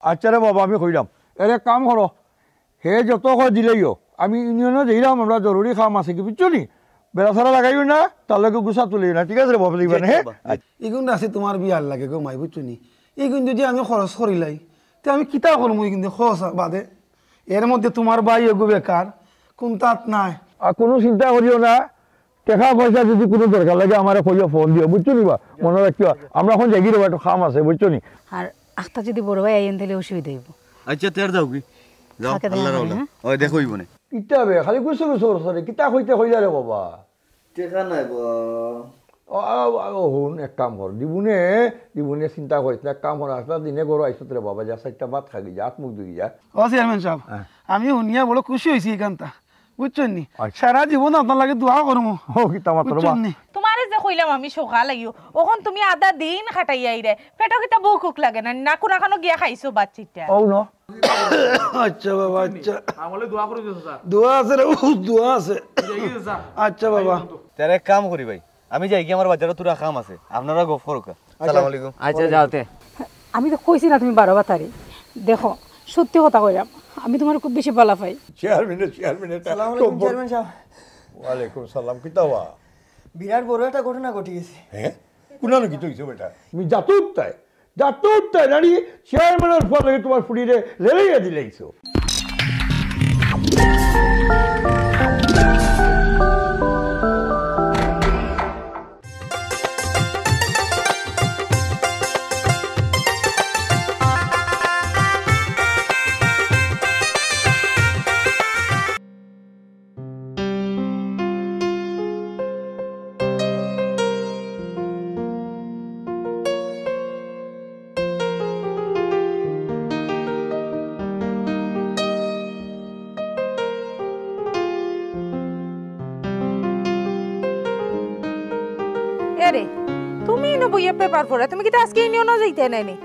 আচ্ছা রে বাবা আমি কইলাম এর এক কাম করো হে যত হয় দিলেইও আমি ইউনিয়নে যাইলাম আমরা জরুরি কাম আছে কি বুঝছো নি বেড়া ছাড়া লাগাইও না তার লগে গুছা তুলি না ঠিক আছে রে বাবা দিবেন হ্যাঁ এগুন আছে তোমার বিয়ার লাগে গো মাই বুঝছো নি এগুন যদি আমি খরচ করিলাই তে আমি কিতা করবো কিন্তু খরচ বাদে এর মধ্যে তোমার ভাই এগো বেকার কোন তাত নাই আর কোনো চিন্তা করিও না টাকা পয়সা যদি কোনো দরকার লাগে আমার কইও ফোন দিও বুঝছো নি বা মনে রাখিও আমরা এখন যাই দেবো একটু খাম আছে বুঝছো নি আর আখতা যদি বড় ভাই আইন দিলে অসুবিধা হইব আচ্ছা তের যাও কি যাও আল্লাহর আওলা ওই দেখো হইব না কিতা বে খালি গুছো গুছো সরে কিতা কইতে কইলা রে বাবা টাকা নাই হুন এক কাম কর দিবুনে চিন্তা করিস না এক কাম কর আসলে দিনে গরু আইসত রে বাবা যা চারটা ভাত খাবি যা হাত মুখ ধুই যা ও চেয়ারম্যান সাহেব আমি শুনিয়া বড় খুশি হয়েছি এখানটা বুঝছেন নি সারা জীবন আপনার লাগে দোয়া করবো ও কিতা মাত্র তোমারে যে কইলাম আমি সকাল আইও ওখন তুমি আধা দিন খাটাই আইরে পেটো কিতা বুকুক লাগে না না কোনা খানো গিয়া খাইছো বাচ্চিটা ও ন আচ্ছা বাবা আচ্ছা আমলে দোয়া করে দিও স্যার দোয়া আছে রে দোয়া আছে আচ্ছা বাবা তের এক কাম করি ভাই আমি যাই কি আমার বাজারে তোরা কাম আছে আপনারা গফ করুক আসসালামু আলাইকুম আচ্ছা যাওতে আমি তো কইছি না তুমি 12 বাতারি দেখো সত্যি কথা কইলাম আমি তোমার খুব বেশি ভালো পাই চেয়ারম্যান আসসালামু আলাইকুম চেয়ারম্যান সাহেব ওয়ালাইকুম সালাম কিতা ওয়া বিরাট বড় একটা ঘটনা ঘটিয়েছে হ্যাঁ কুনানো কি হইছে বেটা তুমি জাতুত্তায় নানি চেয়ারম্যানের ফলে তোমার ফুড়িরে লেলাইয়া দিলাইছো এরে তুমি ইনো বইয়া পেপার পড়া তুমি কি আজকে ইউনিয়ন যাইতে নাইনি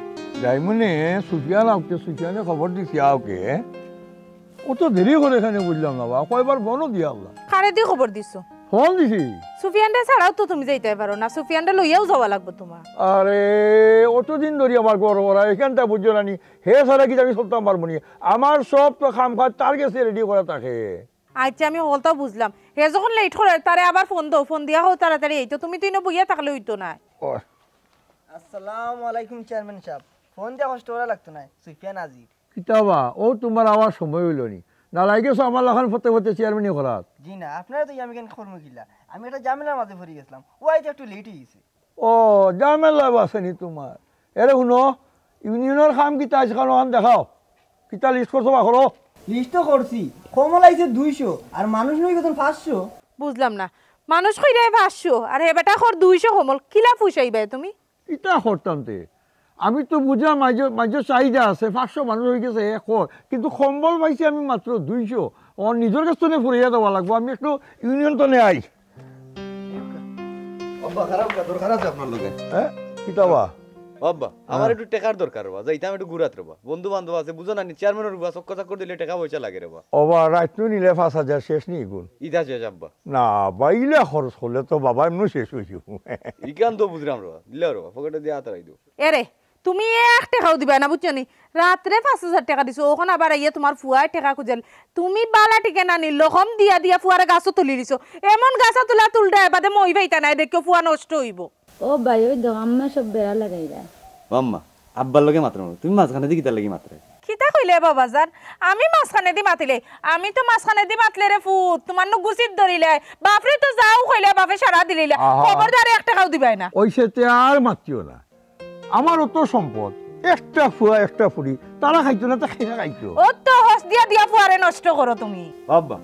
যাইমনে সুফিয়ানে খবর দিছি আওকে ও তো দেরি করে এখানে বুঝলাম না বা কয়বার বনো দিয়া আল্লাহ কারে দি খবর দিছো ফোন দিছি সুফিয়ানটা ছাড়াও তো তুমি যাইতে পারো না সুফিয়ানটা লইয়াও যাওয়া লাগবে তোমার আরে অতদিন ধরে আমার গড় করা এখানটা বুঝছো না নি হে সারা কি আমি চলতাম পারবো নি আমার সব তো খাম খা তার কাছে রেডি করা থাকে আচ্ছা আমি হলতাও বুঝলাম হে যখন লেট করে তারে আবার ফোন দিয়া হো তাড়াতাড়ি এই তো তুমি তো ইনো বইয়া থাকলে হইতো না আসসালামু আলাইকুম চেয়ারম্যান সাহেব ফোন দিয়া কষ্ট করা লাগতো না সুফিয়ান আজির কিতাবা ও তোমার আওয়াজ সময় হইল নি না লাগেছো আমার লাখান ফতে চেয়ারম্যানই করাত জি না আপনারা তো আমি কেন খরমু কিলা আমি একটা জামেলার মাঝে পড়ে গেছিলাম ও আইতে একটু লেট হয়ে গেছে ও জামেলা বাসেনি তোমার এরে শুনো ইউনিয়নের কাম কিতা আছে কারণ দেখাও কিতা লিস্ট করছো বা করো লিস্ট তো করছি কমল আইছে 200 আর মানুষ নই কত 500 বুঝলাম না মানুষ কইরে 500 আর হে বেটা খর 200 কমল কিলা ফুসাইবে তুমি কিতা করতাম তে আমি তো বুঝলাম মাঝে চাহিদা আছে 500 মানুষ হয়ে গেছে কিন্তু সম্বল পাইছি আমি মাত্র 200 ও নিজের কাছ থেকে ফুরিয়ে দেওয়া লাগবো আমি একটু ইউনিয়ন তো আই আব্বা খারাপ দরকার আছে আপনার লগে হ্যাঁ কিতাবা আব্বা আমার একটু টাকার দরকার রবা যাইতাম একটু ঘুরাত রবা বন্ধু বান্ধব আছে বুঝো না চেয়ারম্যানের রুবা চক্কর চাক্কর দিলে টাকা পয়সা লাগে রবা ওবা রাত নিলে 5000 শেষ নি গুণ ইদা শেষ আব্বা না বাইলে খরচ হলে তো বাবা এমনি শেষ হইছে ইকান তো বুঝলাম রবা দিলে রবা পকেটে দিয়ে হাতারাই দিও এরে তুমি 1 টাকাও দিবা না বুঝছো নি রাত্রে 5000 টাকা দিছো ওখন আবার আইয়া তোমার ফুয়ার টাকা খুঁজেল তুমি বালা টিকে না নিল লখম দিয়া ফুয়ারে গাছও তুলি দিছো এমন গাছা তুলটা এবারে মই ভাইতা নাই দেখিও ফুয়া নষ্ট হইব ও ভাই ওই দোকানে সব বেড়া লাগাইরা আম্মা আব্বার লগে মাত্র তুমি মাঝখানে দি কিতা লাগি মাত্রে কিতা কইলে বাবাজান আমি মাছখানে দি মাতিলে আমি তো মাছখানে দি মাতলে রে ফুট তোমার ন গুছিত ধরিলে বাপরে তো যাও কইলে বাপে সারা দিলে খবরদার 1 টাকাও দিবাই না ওইসে তে আর মাতিও না আমারও তো সম্পদ একটা ফুয়া একটা ফুড়ি তারা খাইতো না তা খেয়ে খাইতো ও তো হস দিয়া ফুয়ারে নষ্ট করো তুমি আব্বা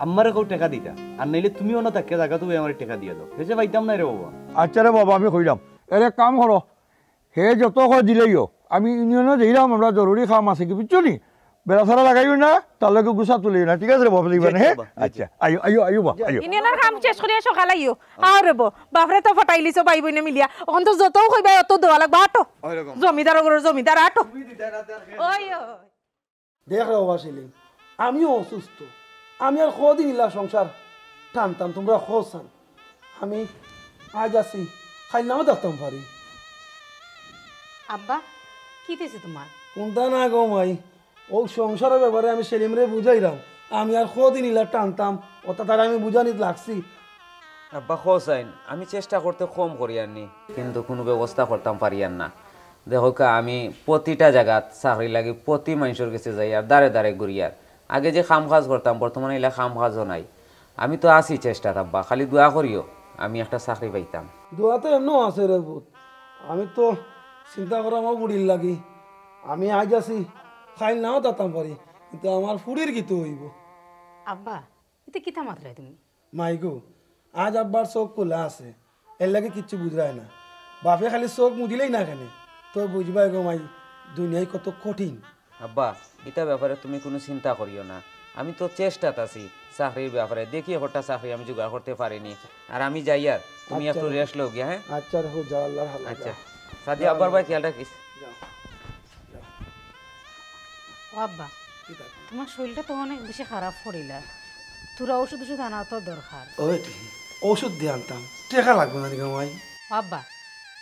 আমারে কও টাকা দিতা আর নাইলে তুমিও না থাকে জায়গা তুমি আমারে টাকা দিয়া দাও হেসে পাইতাম না রে বাবা আচ্ছা রে বাবা আমি কইলাম এর এক কাম করো হে যত হয় দিলেইও আমি ইউনিয়নে যাইলাম আমরা জরুরি কাম আছে কি বুঝছো নি বেড়া ছাড়া লাগাইও না তার লগে গুছা তুলি না ঠিক আছে রে বাবা দিবেন হ্যাঁ আচ্ছা আইও বা আইও ইউনিয়নের কাম শেষ করিয়া সকাল আইও আরে বাপরে তো ফটাইলিছো ভাই বইনে মিলিয়া এখন তো যতও কইবা অত দেওয়া লাগবে আটো জমিদার আটো ওই দেখ রে বাবা সেলিম আমিও অসুস্থ আমি আর কদিন ইলা সংসার টানতাম তোমরা খোসান আমি আজ আসি খাই নাও দেখতাম পারি আব্বা কি দিছে তোমার কোনটা না গো মাই ও সংসারের ব্যাপারে আমি সেলিমরে বুঝাইলাম আমি আর কদিন ইলা টানতাম ওটা তার আমি বুঝানিত লাগছি আব্বা হোসাইন আমি চেষ্টা করতে কম করি আর নি কিন্তু কোনো ব্যবস্থা করতাম পারি আর না দেখো কা আমি প্রতিটা জায়গাত চাকরি লাগি প্রতি মানুষের কাছে যাই আর দাঁড়ে দাঁড়ে ঘুরি আর আগে যে কাম কাজ করতাম বর্তমানে এলা কাম কাজও নাই আমি তো আছি চেষ্টা আব্বা খালি দোয়া করিও আমি একটা চাকরি পাইতাম দোয়া তো এমনও আছে রে বুত আমি তো চিন্তা করা আমার বুড়ির লাগি আমি আজ আছি খাইল নাও তাতাম পারি কিন্তু আমার ফুড়ির কি তো হইব আব্বা এতে কিতা মাত্রায় তুমি মাইগো আজ আব্বার চোখ খোলা আছে এর লাগে কিচ্ছু বুঝায় না বাপে খালি চোখ মুদিলেই না কেন তো বুঝবাই গো মাই দুনিয়ায় কত কঠিন আব্বা এটা ব্যাপারে তুমি কোনো চিন্তা করিও না আমি তো চেষ্টাত আছি চাকরির ব্যাপারে দেখি একটা চাকরি আমি জোগাড় করতে পারিনি আর আমি যাই আর তুমি একটু রেস্ট লও গিয়া হ্যাঁ আচ্ছা দেখো যা আল্লাহ আচ্ছা সাদি আব্বার ভাই খেয়াল রাখিস ও আব্বা তোমার শরীরটা তো অনেক বেশি খারাপ করিলা তোরা ওষুধ ওষুধ আনা তো দরকার ওই ওষুধ দিয়ে আনতাম টেকা লাগবে না গো মাই ও আব্বা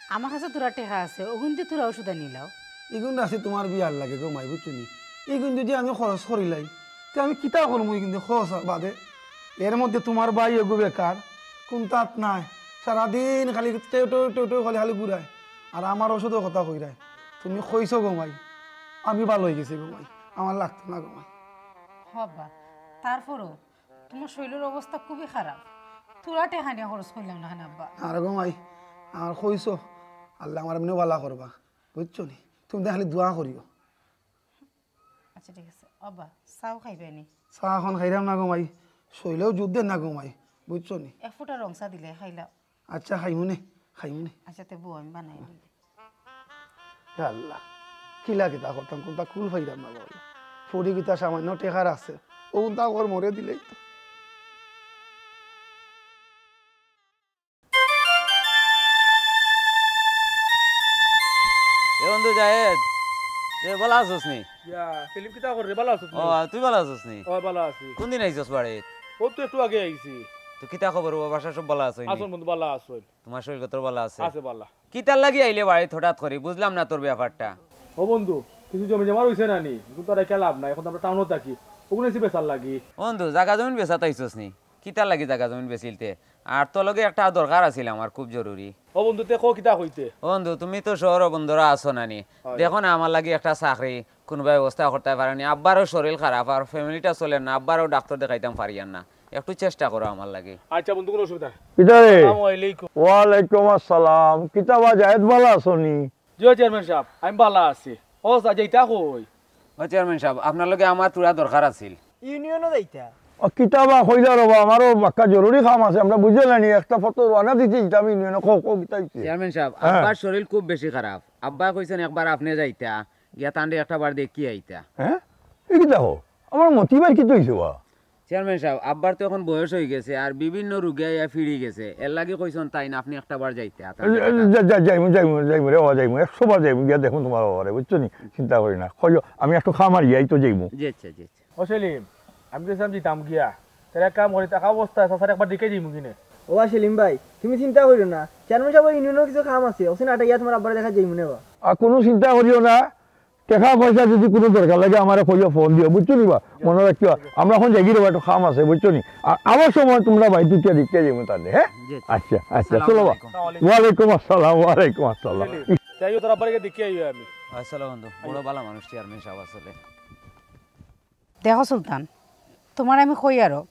আমার কাছে তোরা টেকা আছে ওগুন দিয়ে তোরা ওষুধ আনিলাও এগুন আছে তোমার বিয়ার লাগে গো মাই বুঝছো নি এগুন যদি আমি খরচ করিলাই তো আমি কিতা করবো কিন্তু খরচ বাদে এর মধ্যে তোমার ভাই এগো বেকার কোন তাত নাই সারাদিন খালি টেউ খালি খালি ঘুরায় আর আমার ওষুধের কথা কইরায় তুমি কইছো গো মাই আমি ভালো হয়ে গেছি গো মাই আমার লাগতো না গো মাই ও আব্বা তারপরও তোমার শরীরের অবস্থা খুবই খারাপ তোরা টেকা নিয়ে খরচ করলাম না আব্বা আর গো মাই আমার কইছো আল্লাহ আমার এমনি ভালা করবা বুঝছো নি তুমি তো খালি দোয়া করিও আচ্ছা ঠিক আছে আব্বা চাও খাইবে নি চাহ এখন খাইলাম না গো মাই শৈলেও যুদ্ধের না গো মাই বুঝছো নি এক ফুটা রং চা দিলে খাইলাও আচ্ছা খাইমুনে আচ্ছা তে বউ আমি বানাই দিই হে আল্লাহ কিলা কিতা করতাম কোনটা কুল ফাইলাম না বলো ফুড়ি কিতা সামান্য টেকার আছে ও তা ওর মরে দিলেই তো এ বন্ধু জায়েদ এ ভালো আছোস নি ইয়া সেলিম কিতা করে ভালো আছো ও তুই ভালো আছোস নি ও ভালো আছি কোন দিন আইছস বাড়িত ও তো একটু আগে আইছি তো কিতা খবর ও বাসা সব ভালো আছে আসল বন্ধু ভালো আছো তোমার শরীর কত ভালো আছে আছে ভালো কিতার লাগি আইলে বাড়িত হঠাৎ করে বুঝলাম না তোর ব্যাপারটা ও বন্ধু কিছু জমি জমা রইছে না নি কিন্তু আর লাভ নাই এখন তো আমরা টাউনত থাকি ওগুলো এসে বেচার লাগি বন্ধু জাগা জমিন বেচাতে আইছস নি কিতার লাগি জাগা জমিন বেচিলতে আর তোর লগে একটা দরকার আছিল আমার খুব জরুরি ও বন্ধু তে কো কিতা কইতে বন্ধু তুমি তো শহর বন্ধুরা আছো নানি দেখো না আমার লাগি একটা চাকরি কোন ব্যবস্থা করতে পারেনি আব্বারও শরীর খারাপ আর ফ্যামিলিটা চলে না আব্বারও ডাক্তার দেখাইতাম পারিয়ান না একটু চেষ্টা করো আমার লাগে আচ্ছা বন্ধু কোনো অসুবিধা কিতারে আসসালামু আলাইকুম ওয়ালাইকুম আসসালাম কিতাবা জায়েদ ভালো আছো নি জিও চেয়ারম্যান সাহেব আমি ভালো আছি ও যাইতা কই ও চেয়ারম্যান সাহেব আপনার লগে আমার তুরা দরকার আছিল ইউনিয়নও যাইতা ও কিতাবা কইলা রবা আমারও বাক্কা জরুরি কাম আছে আমরা বুঝে নানি একটা ফটো রানা দিছি এটা আমি নিয়ে কো কো কিতা হইছে চেয়ারম্যান সাহেব আব্বার শরীর খুব বেশি খারাপ আব্বা কইছেন একবার আপনি যাইতা গিয়া তান্ডে একটা বার দেখি আইতা হ্যাঁ এই কিতা হো আমার মতিবার কি হইছে বা চেয়ারম্যান সাহেব আব্বার তো এখন বয়স হয়ে গেছে আর বিভিন্ন রোগে ফিরে গেছে এর লাগে কইছেন তাই না আপনি একটা বার যাইতা যাইমু রে ও যাইমু 100 বার যাইমু গিয়া দেখুন তোমার বাবারে বুঝছো নি চিন্তা করি না কইও আমি একটু খামার যাই তো যাইমু যেচ্ছে যেচ্ছে ও সেলিম আমি গেছিলাম যেতাম গিয়া তাহলে কাম করে টাকা অবস্থা আছে একবার দেখে যাইমু কিনে ও সেলিম ভাই তুমি চিন্তা করিও না চেয়ারম্যান সাহেব ইউনিয়নের কিছু কাম আছে ওখানে আটা ইয়া তোমার আব্বারে দেখা যাইমু নেবা আর কোনো চিন্তা করিও না টাকা পয়সা যদি কোনো দরকার লাগে আমার কইও ফোন দিও বুঝছো নি বা মনে রাখিও আমরা এখন যাই দেবো একটু খাম আছে বুঝছো নি আর আমার সময় তোমরা ভাই দুটিয়া দেখতে যাইমু তাহলে হ্যাঁ আচ্ছা আচ্ছা চলো বা ওয়ালাইকুম আসসালাম যাইও তোর আব্বারে দেখে আইও আমি আসসালাম বন্ধু বড় ভালো মানুষ চেয়ারম্যান সাহেব আসলে দেখো সুলতান তোমার আমি কই আরো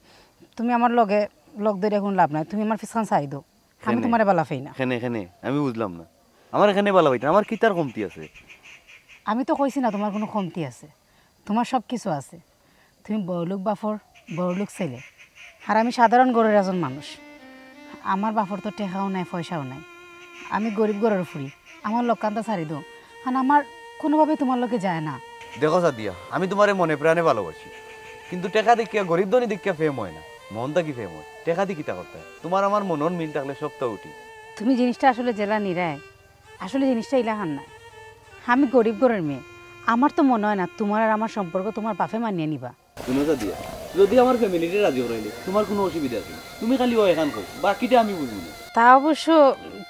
তুমি আমার লগে লগ ধরে এখন লাভ নাই তুমি আমার পিছন চাই দো আমি তোমারে বালা ফেই না এখানে আমি বুঝলাম না আমার এখানে ভালো হইতা আমার কিতার কমতি আছে আমি তো কইছি না তোমার কোনো কমতি আছে তোমার সব কিছু আছে তুমি বড়লোক বাফর বড়লোক ছেলে আর আমি সাধারণ গরের একজন মানুষ আমার বাফর তো টেকাও নাই পয়সাও নাই আমি গরিব গরের ফুরি আমার লক্কান্তা ছাড়ি দো আর আমার কোনোভাবে তোমার লোকে যায় না দেখো সাদিয়া আমি তোমারে মনে প্রাণে ভালোবাসি কিন্তু টেকা দেখিয়া গরিব ধনী দেখিয়া ফেম হয় না মনটা কি ফেম হয় টেকা দি কিতা করতে হয় তোমার আমার মনন মিল থাকলে সপ্তাহ উঠি তুমি জিনিসটা আসলে জেলা নিরায় আসলে জিনিসটা ইলাহান নাই আমি গরিব ঘরের মেয়ে আমার তো মনে হয় না তোমার আর আমার সম্পর্ক তোমার বাপে মানিয়ে নিবা শুনো সাদিয়া যদি আমার ফ্যামিলিতে রাজি হইলে তোমার কোনো অসুবিধা আছে না তুমি খালি ও এখান কো বাকিটা আমি বুঝবো না তা অবশ্য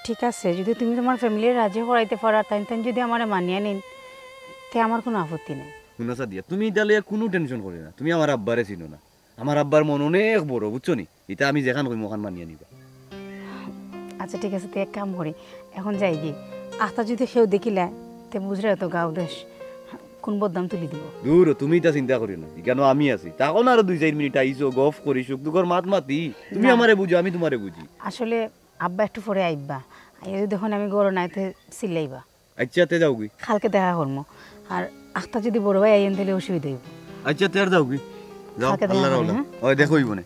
ঠিক আছে যদি তুমি তোমার ফ্যামিলির রাজি করাইতে পারো তাই যদি আমার মানিয়ে নিন তে আমার কোনো আপত্তি নেই। শুনো সাদিয়া, তুমি এটা লইয়া কোনো টেনশন করি না। তুমি আমার আব্বারে চিনো না, আমার আব্বার মন অনেক বড়, বুঝছো নি? এটা আমি যেখান কই মোখান মানিয়ে নিবা। আচ্ছা ঠিক আছে, তুই এক কাম করি, এখন যাই গি। আস্তা যদি সেও দেখিলে তে বুঝলে তো গাও দেশ কোন বদনাম তুলি দিব। দূর, তুমি এটা চিন্তা করি না, কেন আমি আছি। তখন আরো 2-4 মিনিট আইসো, গফ করি, সুখ দুঃখর মাত মাতি। তুমি আমারে বুঝো, আমি তোমারে বুঝি। আসলে আব্বা একটু পরে আইবা, এই দেখুন আমি গরো নাইতে চিল্লাইবা। আচ্ছা তে যাও গি। কালকে দেখা করবো। আর আস্তা যদি বড় ভাই আইন দিলে অসুবিধা হইব। আচ্ছা তে আর যাও গি, যাও। কালকে দেখা আল্লাহর করি, আওলা হ্যাঁ? ওই দেখোই বনে।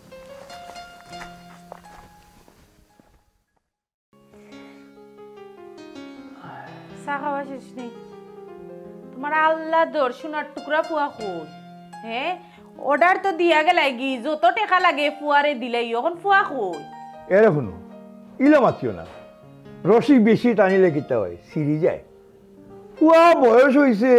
চা খাওয়া শেষ নেই তোমার? আল্লাহ দর সোনার টুকরা ফুয়া কই? হ্যাঁ, অর্ডার তো দিয়া গেলাই গি, যত টাকা লাগে ফুয়ারে দিলাই, এখন ফুয়া কই? এরে শুনো, ইলা মাতিও না। রসি বেশি টানিলে কিতা হয়, সিঁড়ি যায়। ফুয়া বয়স হয়েছে,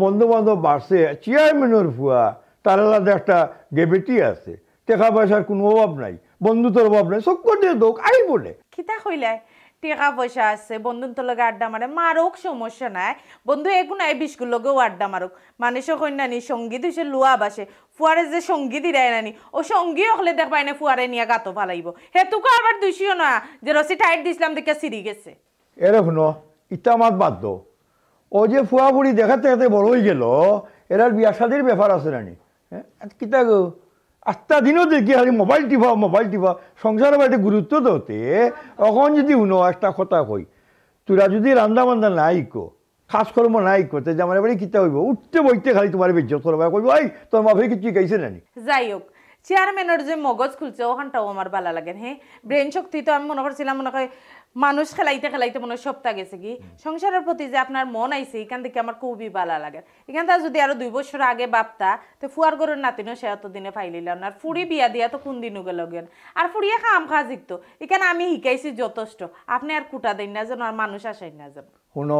বন্ধু বান্ধব বাড়ছে, চেয়ারম্যানের ফুয়া, তার আলাদা একটা গেবেটি আছে, টাকা পয়সার কোনো অভাব নাই, বন্ধুত্বর অভাব নাই, সব করে দোক আই বলে। কিতা কইলাই? টাকা পয়সা আছে, বন্ধুর তো লগে আড্ডা মারে, মারুক সমস্যা নাই। বন্ধু এগুলো নাই, বিস্কুর লগেও আড্ডা মারুক। মানুষ কন্যানি সঙ্গীত হইছে লুয়া বাসে, ফুয়ারে যে সঙ্গীত দিরাই নানি, ও সঙ্গী হলে দেখবাই না ফুয়ারে নিয়ে গাতো ফালাইব। হেতুকে আবার দুইশিও না যে রসি টাইট দিছিলাম দেখে সিঁড়ি গেছে। এরে শুনো, ইটা মাত বাদ দো। ও যে ফুয়া বুড়ি দেখাতে দেখাতে বড় হয়ে গেল, এরার বিয়া শাদির ব্যাপার আছে নানি। হ্যাঁ, কিতা গো, আটটা দিনও দেখি খালি মোবাইল টিপা, সংসারের বাড়িতে গুরুত্ব দতে। এখন যদি শুনো একটা কথা কই, তোরা যদি রান্দা বান্দা নাই কো, কাজকর্ম নাই করতে, যে আমার বাড়ি কিতা হইব, উঠতে বইতে খালি তোমার বেজ্জত করবা, কইব এই তোর মাফে কিছু গাইছে নানি। যাই হোক, চেয়ারম্যানের যে মগজ খুলছে ওখানটাও আমার ভালো লাগে। হ্যাঁ, ব্রেন শক্তি তো আমি মনে করছিলাম, মনে হয় মানুষ খেলাইতে খেলাইতে মনে হয় সপ্তাহ গেছে কি। সংসারের প্রতি যে আপনার মন আইছে, এখান থেকে আমার খুবই ভালো লাগে। এখান থেকে যদি আরো 2 বছর আগে ভাবতা, তো ফুয়ার গরুর নাতিনও সে এতদিনে ফাইলিলাম না। আর ফুড়ি বিয়া দিয়া তো কোন দিনও গেল গেন, আর ফুড়িয়ে খাম খা জিখতো। এখানে আমি শিখাইছি যথেষ্ট, আপনি আর কুটা দেন না যেন, আর মানুষ আসাই না যেন। শুনো,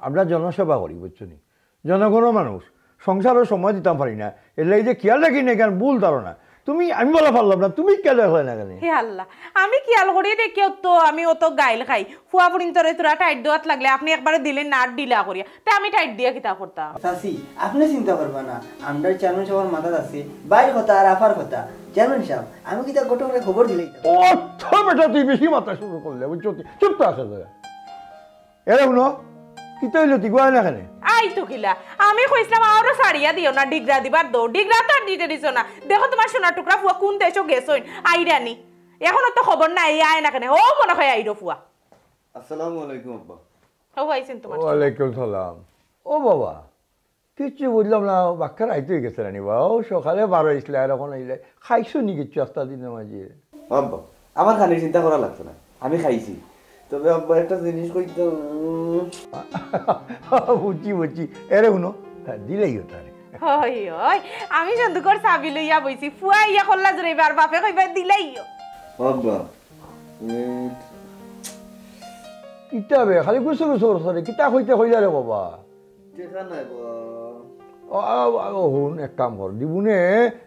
আমরা জনসেবা করি, বুঝছো নি? জনগণের মানুষ, সংসারের সময় দিতাম পারি না, এর লাগে যে খেয়াল রাখি না কেন ভুল ধারণা। তুমি আমি বলা পারলাম না, তুমি খেয়াল রাখলে না কেন? হে আল্লাহ, আমি খেয়াল করি দেখি তো আমি অত গাইল খাই। ফুয়া পুরিন তোরে তোরা টাইট দেওয়াত লাগলে আপনি একবারে দিলেন না, আর ডিলা করিয়া, তা আমি টাইট দিয়া কিতা করতাম? চাচি আপনি চিন্তা করবা না, আমরা চেয়ারম্যান সাহেবের মাথাত আছে বাইর কথা আর আফার কথা। চেয়ারম্যান সাহেব, আমি কি তার গোটা খবর দিলেই অর্থ বেটা তুই বেশি মাথা শুরু করলে, বুঝছো? চুপ তো আসে এরে শুনো, কি তো হইলো তুই গোয়া না কেন? আই তো কিলা, আমি কইছিলাম আরো সারিয়া দিও না, ডিগরা দিবার দো। ডিগরা তো আর দিতে দিছো না। দেখো তোমার সোনার টুকরা ফুয়া কোন দেশও গেছইন, আইরানি। এখনো তো খবর নাই, আয় না কেন? ও মনে হয় আইরো ফুয়া। আসসালামু আলাইকুম আব্বা। ও আইছেন তোমার? ওয়ালাইকুম সালাম। ও বাবা, কিচ্ছু বুঝলাম না, বাক্কার আইতে গেছে রানি বা। ও সকালে 12 ইসলে আর এখন আইলে খাইছো নি কিচ্ছু আস্তা দিনের মাঝে? আব্বা, আমার খানির চিন্তা করা লাগতো না, আমি খাইছি। তবে আব্বা একটা জিনিস কইতো। বুঝছি। এরে শুনো, হ্যাঁ দিলেই হতো। হই হই, আমি সন্দুকর চাবি লইয়া বইছি, ফুয়া ইয়া কল্লা জরাইবার বাপে কইবা দিলাইও। আব্বা কিতা বে খালি গুছো সরে কিতা কইতে কইলা রে বাবা? দেখা নাই শুন, এক কাম কর,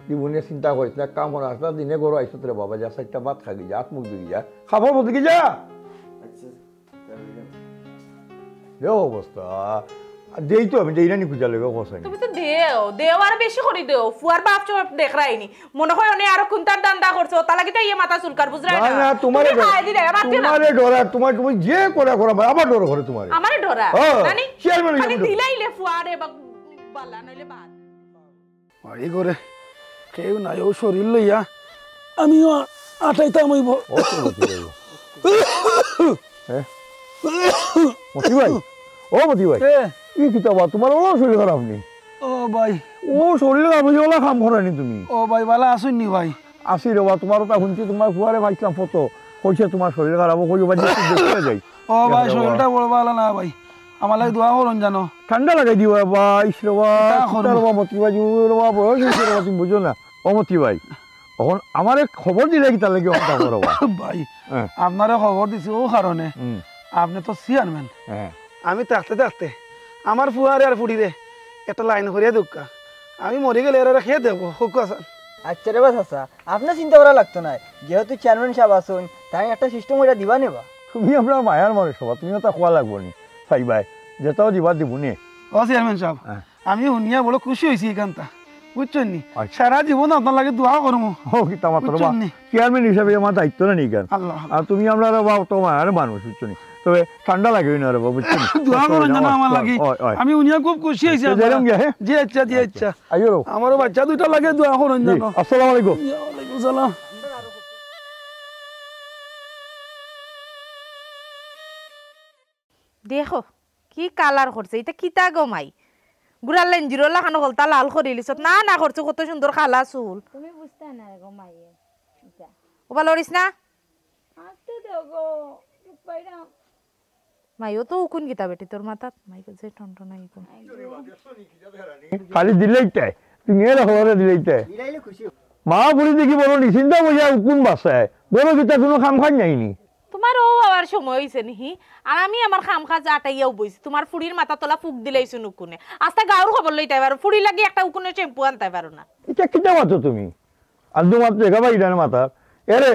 দিবুনে চিন্তা করিস না, এক কাম কর, আসলে দিনে গরু আইসত রে বাবা, যা 4টা ভাত খাবি, যা হাত মুখ ধুবি, যা খাবার মতো কি যা। অবস্থা দেই তো, আমি দেই না নি পূজা লেগে কসাই। তুমি তো দেও আর বেশি করে দেও। ফুয়ার বাপ চোপ দেখ রাইনি, মনে হয় অনেক আরো কোনটার দান্দা করছো, তালা কি ইয়ে মাথা চুলকার বুঝরাই না? না তোমারে ডরা, তুমি যে করা আবার ডর করে তোমারে। আমারে ডরা নানি চেয়ারম্যান খালি দিলাইলে ফুয়ারে বালা নইলে বাদ। বাড়ি করে কেউ নাই, ও শরীর লইয়া আমিও আটাইতাম হইব। মতি ভাই, ও মতি ভাই, কি কিতাবা তোমার? ও শরীর খারাপ নি? ও ভাই, ও শরীর খারাপ হয়ে ওলা কাম করেনি তুমি? ও ভাই বালা আসুন নি ভাই? আসি রে বা, তোমার ওটা শুনছি, তোমার ফুয়ারে পাইছিলাম ফটো, কইছে তোমার শরীর খারাপ, কই দেখতে যাই। ও ভাই শরীরটা বড় ভালো না ভাই, আমার লাগে দোয়া করুন জানো। ঠান্ডা লাগাই দিব বা, ইসরে বা মতি ভাই, বয়স হয়েছে রে, তুমি বুঝো না। ও মতি ভাই, এখন আমারে খবর দিলে কি তার লাগে অন্তা করো ভাই? আপনারে খবর দিছি ও কারণে, আপনি তো চেয়ারম্যান। আমি থাকতে থাকতে আমার ফুয়ারে আর ফুড়িরে একটা লাইন করিয়া দুঃখা, আমি মরে গেলে এরা খেয়ে দেবো হুক। আচ্ছা রে বা চাচা, আপনার চিন্তা করা লাগতো না, যেহেতু চেয়ারম্যান সাহেব আসুন, তাই একটা সিস্টেম ওইটা দিবা নেবা। তুমি আপনার মায়ার মানুষ হবা, তুমিও তা খোয়া লাগবো নি। চাই ভাই যেটাও দিবা দিব নে, ও চেয়ারম্যান সাহেব হ্যাঁ। আমি শুনিয়া বড় খুশি হয়েছি এখানটা বুঝছেন নি আচ্ছা। সারা জীবন আপনার লাগে দোয়া করবো ও কিতা মাত্র বুঝছেন নি? চেয়ারম্যান হিসাবে আমার দায়িত্ব না নিকান আল্লাহ আর তুমি আমরা তোমার মানুষ বুঝছো নি তবে ঠান্ডা লাগবে না রে বাবু বুঝছো নি? দোয়া করেন যেন আমার লাগে ওই, ওই। আমি উনিয়া খুব খুশি হয়েছি আচ্ছা, যেরম গিয়া, হ্যাঁ? জি আচ্ছা জি আচ্ছা আইও রো। আমারও বাচ্চা দুইটা লাগে দোয়া করেন জি, যেন আসসালামু আলাইকুম ওয়ালাইকুম সালাম দেখো কি কালার করছে এটা কিতা গমাই গুড়ার লাইন জিরো লাগানো হল তা লাল করে লিছত না না করছে কত সুন্দর খালা চুল তুমি বুঝতে না গো মাইয়ে ওবা লরিস না আসতে দেও গো পাইরা মাইও তো উকুন গীতা বেটি তোর মাথাত মাই যে টনটনা ইকুন খালি দিলেইতে তুমি এর হরে দিলেইতে মিলাইলে খুশি হব। মা বুড়ি দেখি বড় নিশ্চিন্তা বইয়া কোন বাসায় বড় কিতা কোনো খাম খান যায়নি তোমার ও আবার সময় হয়েছে নিহি আর আমি আমার খাম খাজ আটাইয়াও বইছি তোমার ফুড়ির মাথা তোলা ফুক দিলাইছো উকুনে আস্তে গাঁর খবর লইতে পারো ফুড়ি লাগি একটা উকুনে শ্যাম্পু আনতে পারো না এটা কিতা মাত্র তুমি আর মাত্র এগাবা ইডান মাথা এরে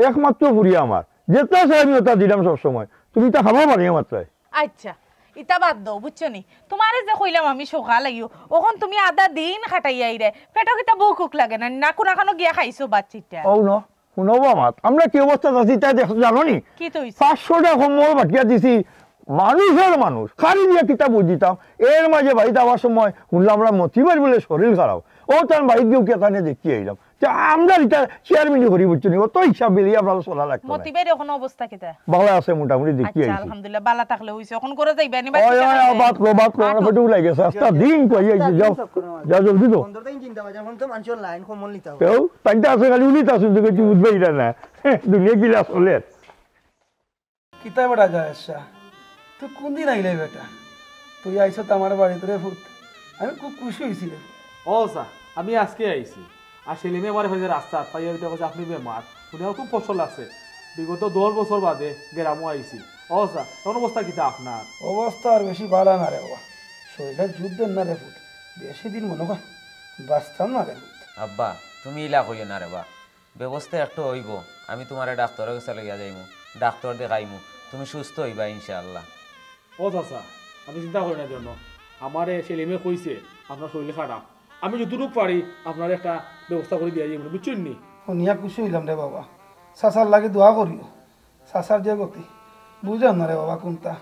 একমাত্র ফুড়ি আমার যেটা চাই আমি ওটা দিলাম সবসময় তুমি তা খাবার পারি মাত্রায় আচ্ছা ইটা বাদ দাও বুঝছো নি তোমারে যে কইলাম আমি সকাল আইও ওখন তুমি আধা দিন খাটাইয়াই রে পেটো কিতা বউ কুক লাগে না না কোনা খানো গিয়া খাইছো বাচ্চিটা ও ন শুনবো আমার আমরা কি অবস্থা আছি তাই দেখো জানো নি কি তো হইছে 500 টাকা কম্বল বাটিয়া দিছি মানুষের মানুষ খালি দিয়ে কিতা বুঝিতাম এর মাঝে বাড়িতে আবার সময় শুনলাম আমরা মতিবার বলে শরীর খারাপ ও তার বাড়িতে গিয়েও কেতানে দেখি আইলাম যে আমরা এটা চেয়ারম্যানই করি বুঝছি নি অত হিসাব বেরিয়ে আপনার চলা লাগতো না মতিবের এখন অবস্থা কিতা ভালো আছে মোটামুটি দেখি আচ্ছা আইছি আলহামদুলিল্লাহ বালা থাকলে হইছে এখন করে যাইবা নি ওই ওই বাত লো আমরা ফটো উলাই গেছে আস্তা দিন কই আইছি যাও যাও জলদি তো বন্ধুর তাই চিন্তা বাজার তো মানুষের লাইন কমল নিতে হবে কেউ তাইটা আছে খালি উলিতা শুনতে কিছু বুঝবে এটা না দুনিয়া গিলা চলে কিতা বেটা যায় আচ্ছা তুই কোন দিন আইলে বেটা তুই আইস তো আমার বাড়িতে রে ভূত আমি খুব খুশি হয়েছি রে ও স্যার আমি আজকে আইছি আর সেলিমে আমার হয়েছে রাস্তা পাইয়া দিতে বলছে আপনি বেমার শুনে খুব কষ্ট লাগছে বিগত 10 বছর বাদে গ্রামও আইছি ও স্যার কোন অবস্থা কিতা আপনার অবস্থা আর বেশি ভালো না রে বাবা শরীরটা যুদ্ধের না রে ভূত বেশি দিন মনে কর বাঁচতাম না রে ভূত আব্বা তুমি ইলা কইও না রে বা ব্যবস্থা একটা হইব আমি তোমারে ডাক্তারের কাছে লইয়া যাইমু ডাক্তার দেখাইমু তুমি সুস্থ হইবা ইনশাআল্লাহ ও চাচা আমি চিন্তা করি না জন্য আমার সেলিমে কইছে আপনার শরীর খারাপ আমি যতটুকু পারি আপনার একটা ব্যবস্থা করে দিয়ে যাইব বুঝছেন নি শুনিয়া খুশি হইলাম রে বাবা চাচার লাগে দোয়া করিও চাচার যে গতি বুঝলাম না রে বাবা কোনটা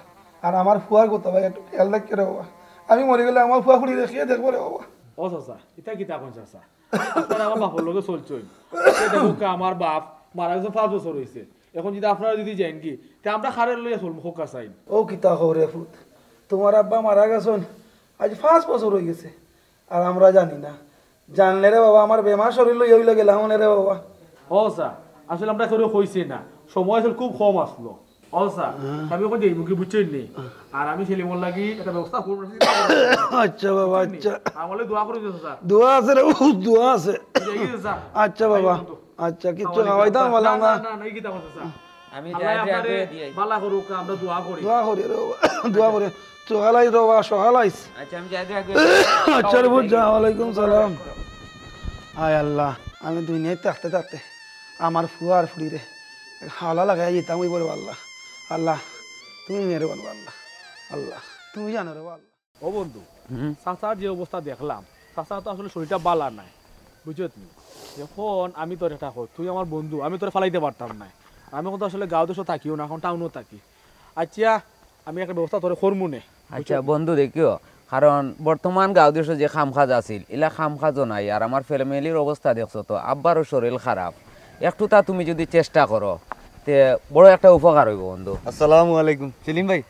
আর আমার ফুয়ার কথা ভাই একটু খেয়াল রাখি রে বাবা আমি মরে গেলে আমার ফুয়া খুঁড়ি রেখে দেখবো রে বাবা ও চাচা এটা কিতা কোন চাচা আপনার আমার বাপর লগে চলছই দেখো আমার বাপ মারা গেছে 5 বছর হয়েছে এখন যদি আপনারা যদি যাইন কি তা আমরা খারের লইয়া চলবো হোকা চাইন ও কিতা খবরে ফুত তোমার আব্বা মারা গেছেন আজ 5 বছর হয়ে গেছে আর আমরা জানি না জানলে রে বাবা আমার বেমার শরীর লই হইলে গেলাম রে বাবা ও স্যার আসলে আমরা কেউ কইছি না সময় আসলে খুব কম আসলো ও স্যার আমি ওখানে যাইব কি বুঝছেন নি আর আমি সেলিমর লাগি একটা ব্যবস্থা করবো আচ্ছা বাবা আচ্ছা আমার দোয়া করে দিয়েছে স্যার দোয়া আছে রে দোয়া আছে যাই গেছে, স্যার আচ্ছা বাবা আচ্ছা কিচ্ছু খাওয়াইতাম বললাম না না না এই কি কথা স্যার আমি আল্লাহ যাই আপনারে দিয়ে ভালো করুক আমরা দোয়া করি দোয়া করি রে বাবা দোয়া করি সকালাই রে বাবা সকালাইস আচ্ছা আমি যাই আচ্ছা রে বুঝা ওয়ালাইকুম সালাম আয় আল্লাহ আমি দুনিয়ায় থাকতে থাকতে আমার ফুয়া আর ফুড়ি রে হাওলা লাগাই যেতাম ওই বলে আল্লাহ আল্লাহ তুমি মেহরবান আল্লাহ আল্লাহ তুমি জানো রে আল্লাহ ও বন্ধু চাচার যে অবস্থা দেখলাম চাচা তো আসলে শরীরটা বালা নাই বুঝছো তুমি এখন আমি তোর এটা কর তুই আমার বন্ধু আমি তোর ফালাইতে পারতাম না আমি এখন তো আসলে গাঁও দেশও থাকিও না এখন টাউনও থাকি আচ্ছা আমি একটা ব্যবস্থা তোর করমু নে আচ্ছা বন্ধু দেখিও কারণ বর্তমান গাঁও দেশে যে খামখাজ আছিল এলা খামখাজও নাই আর আমার ফ্যামিলির অবস্থা দেখছো তো আব্বারও শরীর খারাপ একটু তা তুমি যদি চেষ্টা করো তে বড় একটা উপকার হইব বন্ধু আসসালামু আলাইকুম সেলিম ভাই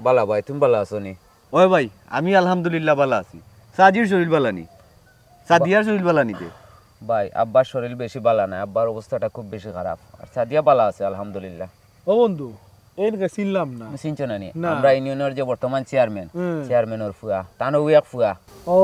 বালা ভাই তুমি বালা আছো নি ওই ভাই আমি আলহামদুলিল্লাহ ভালো আছি সাজির শরীর ভালো নি সাদিয়ার শরীর ভালো নিতে ভাই আব্বার শরীর বেশি বালা নাই আব্বার অবস্থাটা খুব বেশি খারাপ আর সাদিয়া বালা আছে আলহামদুলিল্লাহ ও বন্ধু এই চিনলাম না চিনছো না নি না। আমরা ইউনিয়নের যে বর্তমান চেয়ারম্যানের ফুয়া তানো এক ফুয়া ও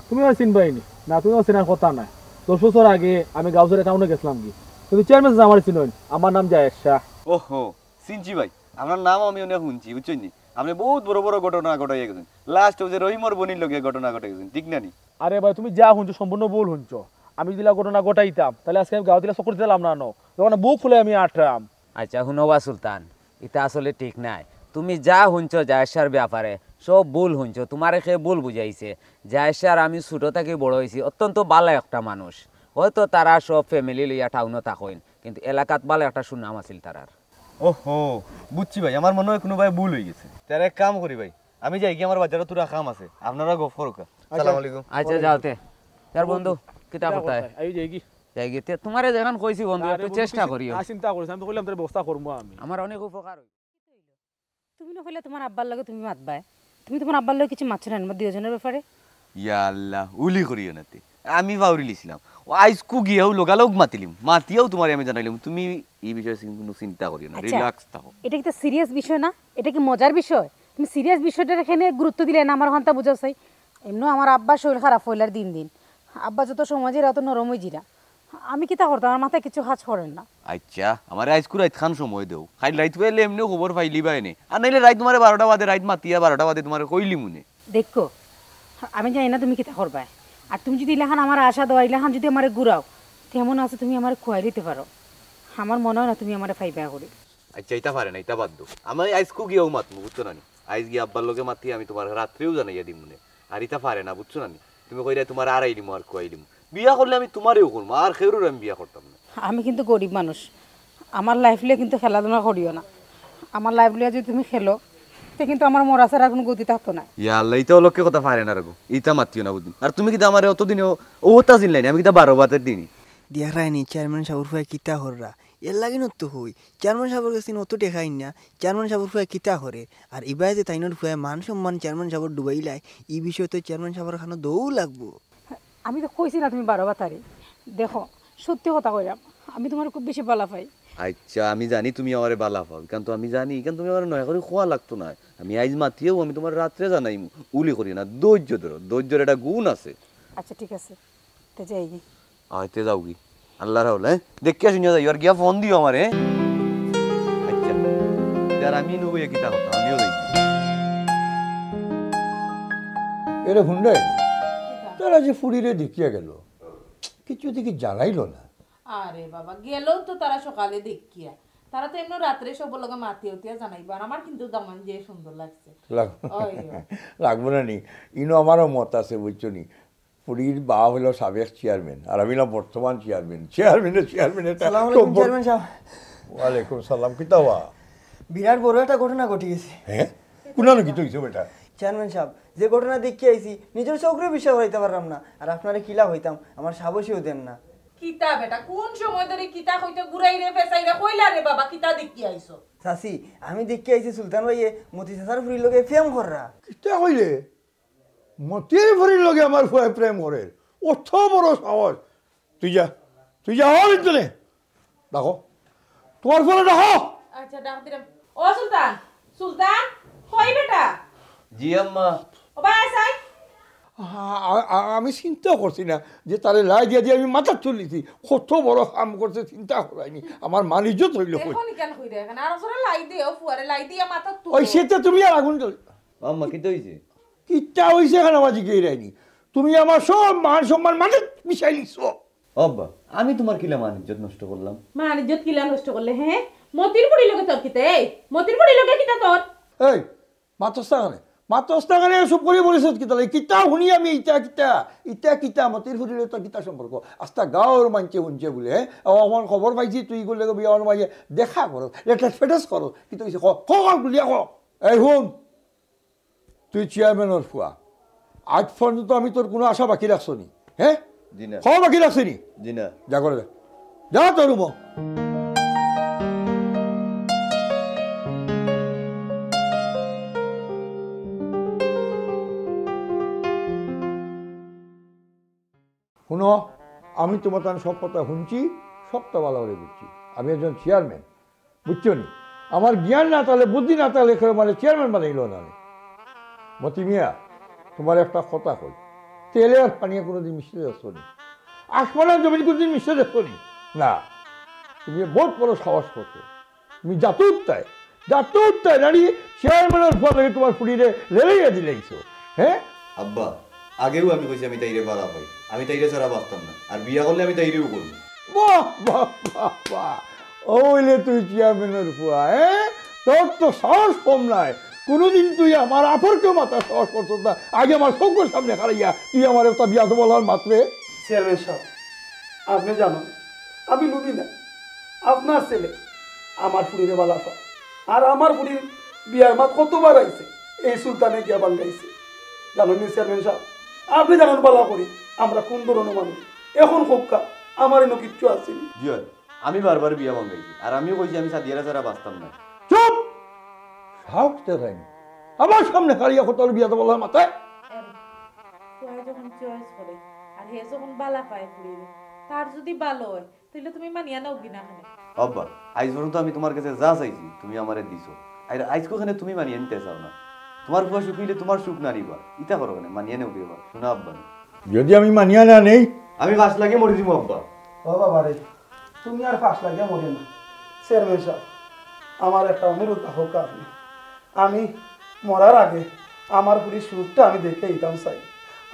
তুমি আর চিনবাইনি না তুমিও চেনার কথা নাই 10 বছর আগে আমি গাউসের টাউনে গেছিলাম কি কিন্তু চেয়ারম্যান আমার চিনন আমার নাম জায়েদ শাহ ওহো চিনছি ভাই আপনার নাম আমি অনেক শুনছি বুঝছেন নি আপনি বহুত বড় বড় ঘটনা ঘটাই গেছেন লাস্ট যে রহিমর বনির লগে ঘটনা ঘটাই গেছেন ঠিক না নি আরে ভাই তুমি যা শুনছো সম্পূর্ণ ভুল শুনছো আমি যদি ঘটনা ঘটাইতাম তাহলে আজকে আমি গাঁও দিলা চকর দিলাম না যখন বুক খুলে আমি আটরাম আচ্ছা হুনবা সুলতান এটা আসলে ঠিক নাই তুমি যা শুনছো জায়েশার ব্যাপারে সব ভুল শুনছো, তোমার সে ভুল বুঝাইছে। জায়েশার আমি ছোটো থেকে বড় হয়েছি, অত্যন্ত ভালো একটা মানুষ। হয়তো তারা সব ফ্যামিলি লইয়া টাউনও থাকেন, কিন্তু এলাকাত ভালো একটা সুনাম আছিল তারার। ওহো বুঝছি ভাই, আমার মনে হয় কোনো ভাই ভুল হয়ে গেছে। তার এক কাম করি ভাই, আমি যাই কি আমার বাজারে তোরা কাম আছে, আপনারা গফ করো। আসসালামু আলাইকুম। আচ্ছা যাওতে তার বন্ধু কিতা কোথায় এই যে কি যাই গিয়ে তোমারে যখন কইছি বন্ধু একটু চেষ্টা করিও। চিন্তা করিস, আমি তো কইলাম তোর ব্যবস্থা করবো আমি। আমার অনেক উপকার হইবে। তুমি না কইলে তোমার আব্বার লাগে তুমি মাতবাই, তুমি তোমার আব্বার লাগে কিছু মাছ না দুজনের ব্যাপারে। ইয়া আল্লাহ উলি করিও নাতে, আমি বাউরি লিছিলাম ও আইসকু গিয়াও লোগালোক মাতিলিম, মাতিয়াও তোমার আমি জানাইলাম। তুমি এই বিষয়ে কোনো চিন্তা করিও না, রিল্যাক্স থাকো। এটা কি তো সিরিয়াস বিষয় না? এটা কি মজার বিষয়? তুমি সিরিয়াস বিষয়টা এখানে গুরুত্ব দিলে না আমার হন্তা বুঝাও চাই। এমনি আমার আব্বা শরীর খারাপ হইলার দিন দিন, আব্বা যত সমাজের অত নরম হয়ে জিরা, আমি কি তা করতাম? আমার মাথায় কিছু কাজ করেন না। আচ্ছা আমার আইসকু রাত খান সময় দেও, খাই রাত পেলে এমনিও খবর পাইলি বা এনে, আর নাইলে রাত তোমার 12টা বাদে রাত মাতিয়া 12টা বাদে তোমার কইলি মনে। দেখো আমি জানি না তুমি কি তা করবা, আর তুমি যদি ইলাখান আমার আশা দেওয়া ইলাখান যদি আমার ঘুরাও, তেমন আছে তুমি আমার খুয়াই দিতে পারো। আমার মনে হয় না তুমি আমার ফাইবা করি। আচ্ছা এটা পারে না, এটা বাদ দো। আমি আইসকু গিয়াও মাতমু, বুঝছো না? আইস গিয়ে আব্বার লোকে মাতি আমি তোমার রাত্রেও জানাইয়া দিম মনে, আর এটা পারে না, বুঝছো না? তুমি কইরা তোমার আড়াইলিম আর খুয়াইলিম। বিয়া করলে আমি তোমারেও করবো, আর খেউরুর আমি বিয়া করতাম না। আমি কিন্তু গরিব মানুষ, আমার লাইফ লিয়ে কিন্তু খেলাধুলা করিও না। আমার লাইফ লিয়ে যদি তুমি খেলো তো কিন্তু আমার মরা ছাড়া কোনো গতি থাকতো না। ইয়া আল্লাহ এটা লোককে কথা পারে না রাখো, এটা মাতিও না বুঝুন। আর তুমি কিন্তু আমার অতদিনও ও তা চিনলাই আমি কিন্তু 12 বাতের দিনই দিয়া রায়নি চেয়ারম্যান সাবুর ফুয়া কিতা হররা এর লাগে নতো হই চেয়ারম্যান সাবুর কাছে অত দেখাই না চেয়ারম্যান সাবুর ফুয়া কিতা হরে আর ইবাই যে তাইনোর ফুয়া মান সম্মান চেয়ারম্যান সাবুর ডুবাইলাই এই বিষয়ে তো চেয়ারম্যান সাবুর খানো দৌ লাগবো। আমি তো কইছি না তুমি 12 বাতারি দেখো, সত্যি কথা কইরাম, আমি তোমার খুব বেশি ভালো পাই। আচ্ছা আমি জানি তুমি আমারে বালা পাও, কিন্তু আমি জানি কেন তুমি আমার নয় করে খোয়া লাগতো না। আমি আইজ মাতিয়েও আমি তোমার রাত্রে জানাই উলি করি না, ধৈর্য ধরো, ধৈর্যের একটা গুণ আছে। আচ্ছা ঠিক আছে, তো যাই গে। আইতে যাও কি আল্লাহ রাহুল, হ্যাঁ দেখিয়া শুনিয়া যাই, আর গিয়া ফোন দিও আমারে। আচ্ছা যার আমি নবো কিতা কথা আমিও যাই। এরে হুন্ডে তারা যে ফুরিরে দেখিয়া গেল, কিছু দেখি জানাইল না। আরে বাবা গেলেও তো তারা সকালে দেখিয়া, তারা তো এমনি রাত্রে সব লোক মাতিয়া উতিয়া জানাইবা। আর আমার কিন্তু দামান যে সুন্দর লাগছে। লাগবো না নি, ইনো আমারও মত আছে বুঝছো নি। পুরীর বা হলো সাবেক চেয়ারম্যান, আর আমি না বর্তমান চেয়ারম্যান। চেয়ারম্যানের চেয়ারম্যান সাহেব। ওয়ালাইকুম সালাম। কিতা হওয়া? বিরাট বড় একটা ঘটনা ঘটে গেছে। হ্যাঁ কোনানো কি হইছো বেটা? চেয়ারম্যান সাহেব যে ঘটনা দেখে আইছি নিজের চোখরে বিষয় হইতে পারলাম না, আর আপনারা কিলা হইতাম আমার সাবসীও দেন না। কিতা বেটা কোন সময় ধরে কিতা কইতে ঘুরাই রে ফেসাই রে কইলা রে বাবা কিতা দেখি আইছো? চাচি আমি দেখে আইছি সুলতান ভাইয়ে মতি চাচার ফুরির লগে প্রেম কররা। কিতা কইলে? মতির ভরির লগে আমার ফুয়ায় প্রেম করে? অত বড় সাহস! তুই যা হল ইন্তনে দেখো তোমার ফোনে দেখো। আচ্ছা ডাক দিলাম। ও সুলতান, সুলতান কই বেটা? জি আম্মা। ও ভাই আইসাই। আমি চিন্তা করছি না যে তারে লাই দিয়া দিয়ে আমি মাথা তুলিছি, কত বড় কাম করছে চিন্তা করাইনি। আমার মান ইজ্জত হইল। এখন কেন কই রে এখন আর সরে লাই দিও ফুয়ারে লাই দিয়া মাথা তুই। ওই সেটা তুমি আর আগুন জ্বল। আম্মা কি হইছে? কিটা হইছে এখন আমার জিজ্ঞেস রাইনি, তুমি আমার সব মান সম্মান মানে মিশাই নিছো। আব্বা আমি তোমার কিলা মান ইজ্জত নষ্ট করলাম? মান ইজ্জত কিলা নষ্ট করলে? হ্যাঁ মতির বুড়ি লগে তোর কিতে? এই মতির বুড়ি লগে কিতা তোর? এই মাতস্তাখানে সব করে বলেছ কিতা কিতা শুনি আমি ইটা মতির ফুরিলে তোর কিতা সম্পর্ক? আস্তা গাঁৱৰ মানুষে শুনছে বোলে আমার খবর পাইছি তুই গেলে বিয়ার মাঝে দেখা করো লেটেস ফেটেস করো কিন্তু গুলিয়া ক। এই শুন, তুই চেয়ারম্যানের ফুয়া, আজ পর্যন্ত আমি তোর কোনো আশা বাকি রাখছো নি? হ্যাঁ জি না। খাওয়া বাকি রাখছি নি? জি না। যা করে যা তোর রুম। শুনো, আমি তোমার তার সব কথা শুনছি, সবটা ভালো করে বুঝছি। আমি একজন চেয়ারম্যান, বুঝছো নি? আমার জ্ঞান না তাহলে বুদ্ধি না তাহলে মানে চেয়ারম্যান বানাইল না। মতি মিয়া তোমার একটা কথা কই, তেলে আর পানিয়ে কোনোদিন মিশতে যাচ্ছো নি? আসমানের জমিন কোনোদিন মিশতে যাচ্ছো নি? না, তুমি বহুত বড় সাহস করছো। তুমি জাতুরটায় দাঁড়িয়ে চেয়ারম্যানের ফলে তোমার ফুড়িরে রেলাইয়া দিলেইছো। হ্যাঁ আব্বা আগেও আমি কইছি আমি তাইরে বালা পাই, আমি তাইরে ছাড়া বাঁচতাম না, আর বিয়া করলে আমি তাইরেও করবো। বাহ বাহ বাহ বাহ, ওইলে তুই চেয়ারম্যানের ফুয়া। হ্যাঁ তোর তো সাহস কম নাই, কোনোদিন তুই আমার আপরকেও মাথা সাহস করতো না, আগে আমার চোখের সামনে খারাইয়া তুই আমার একটা বিয়া তো বলার মাত্রে। চেয়ারম্যান সাহেব, আপনি জানেন আমি লুবি না, আপনার ছেলে আমার ফুড়িরে বালা পায়, আর আমার ফুড়ির বিয়ার মাত কতবার আইছে, এই সুলতানে গিয়া বাঙ্গাইছে। জানেন চেয়ারম্যান সাহেব, আপনি জানেন বালা করি আমরা কোন ধরনের মানুষ, এখন হোকা আমার এনে কিচ্ছু আসেনি। জিয়ন আমি বারবার বিয়া ভাঙাইছি, আর আমিও কইছি আমি সাদিয়ারা ছাড়া বাঁচতাম না। চুপ, সাহস দেখায়নি আমার সামনে খারাইয়া তোর বিয়া তো বলার মাথায়। ফুয়াই যখন চয়েস করে আর হে যখন বালা পায় ফুড়িরে, তার যদি ভালো হয় তাহলে তুমি মানিয়া নাও কিনা খানে। আব্বা আইজ পর্যন্ত আমি তোমার কাছে যা চাইছি তুমি আমারে দিছো, আর আইজকে ওখানে তুমি মানিয়ে নিতে চাও না। তোমার ফুয়া সুখ হইলে তোমার সুখ না নিবা, ইটা করো কেন, মানিয়ে নেও দিবা। শোনা আব্বা, যদি আমি মানিয়া না নেই আমি গাছ লাগিয়ে মরে দিব আব্বা। ও বাবা রে, তুমি আর ফাঁস লাগিয়া মরে না। চেয়ারম্যান সাহেব, আমার একটা অনুরোধ হোক আপনি, আমি মরার আগে আমার পুরী সুখটা আমি দেখে দিতাম চাই।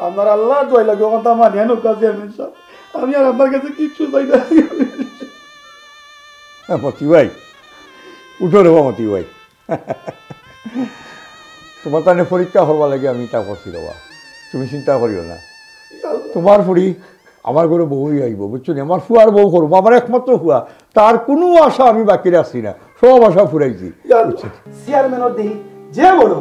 আপনার আল্লাহ দোয়াই লাগে ওখান আমার মানিয়া নৌকা। চেয়ারম্যান সাহেব, আমি আর আপনার কাছে কিচ্ছু চাই না। মতি ভাই উঠো রে মতি ভাই, তোমার তাহলে পরীক্ষা করবা লাগে আমি তা করছি রবা, তুমি চিন্তা করিও না। তোমার ফুড়ি আমার ঘরে বউই আইব, বুঝছো নি? আমার ফুয়ার বউ করবো, আমার একমাত্র ফুয়া, তার কোনো আশা আমি বাকি রাখছি না, সব আশা ফুরাইছি। চেয়ারম্যানের দেহি যে বড়